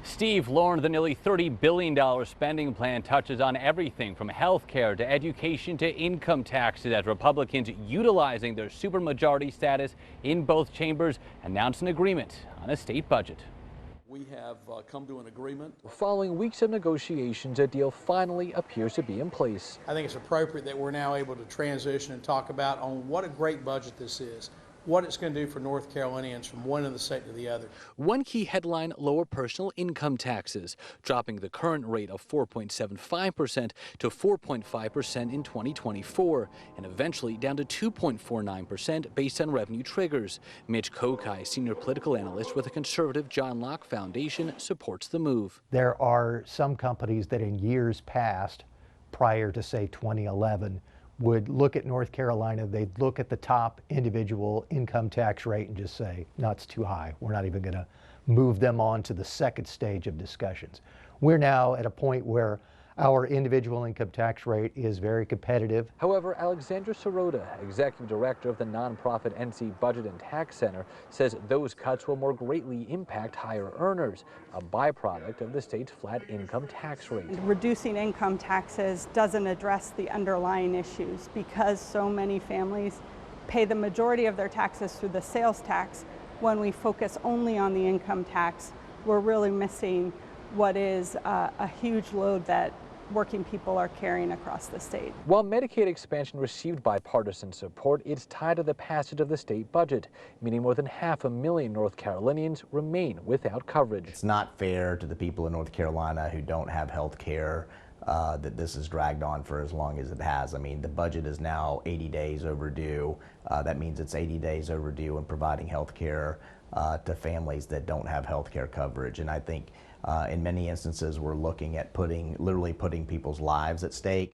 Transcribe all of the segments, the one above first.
Steve, Lauren, the nearly $30 billion spending plan touches on everything from health care to education to income taxes as Republicans utilizing their supermajority status in both chambers announced an agreement on a state budget. We have come to an agreement. Following weeks of negotiations, a deal finally appears to be in place. I think it's appropriate that we're now able to transition and talk about on what a great budget this is, what it's going to do for North Carolinians from one end of the state to the other. One key headline: lower personal income taxes, dropping the current rate of 4.75% to 4.5% in 2024, and eventually down to 2.49% based on revenue triggers. Mitch Kokai, senior political analyst with the conservative John Locke Foundation, supports the move. There are some companies that in years past, prior to say 2011, would look at North Carolina, they'd look at the top individual income tax rate and just say, no, it's too high. We're not even going to move them on to the second stage of discussions. We're now at a point where our individual income tax rate is very competitive. However, Alexandra Sirota, executive director of the nonprofit NC Budget and Tax Center, says those cuts will more greatly impact higher earners, a byproduct of the state's flat income tax rate. Reducing income taxes doesn't address the underlying issues because so many families pay the majority of their taxes through the sales tax. When we focus only on the income tax, we're really missing what is a huge load that working people are carrying across the state. While Medicaid expansion received bipartisan support, it's tied to the passage of the state budget, meaning more than 500,000 North Carolinians remain without coverage. It's not fair to the people in North Carolina who don't have health care that this has dragged on for as long as it has. I mean, the budget is now 80 days overdue. That means it's 80 days overdue in providing health care to families that don't have health care coverage. And I think in many instances we're looking at literally putting people's lives at stake.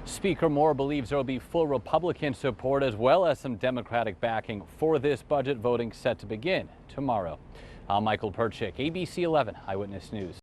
Speaker Moore believes there will be full Republican support as well as some Democratic backing for this budget, voting set to begin tomorrow. I'm Michael Perchik, ABC 11 Eyewitness News.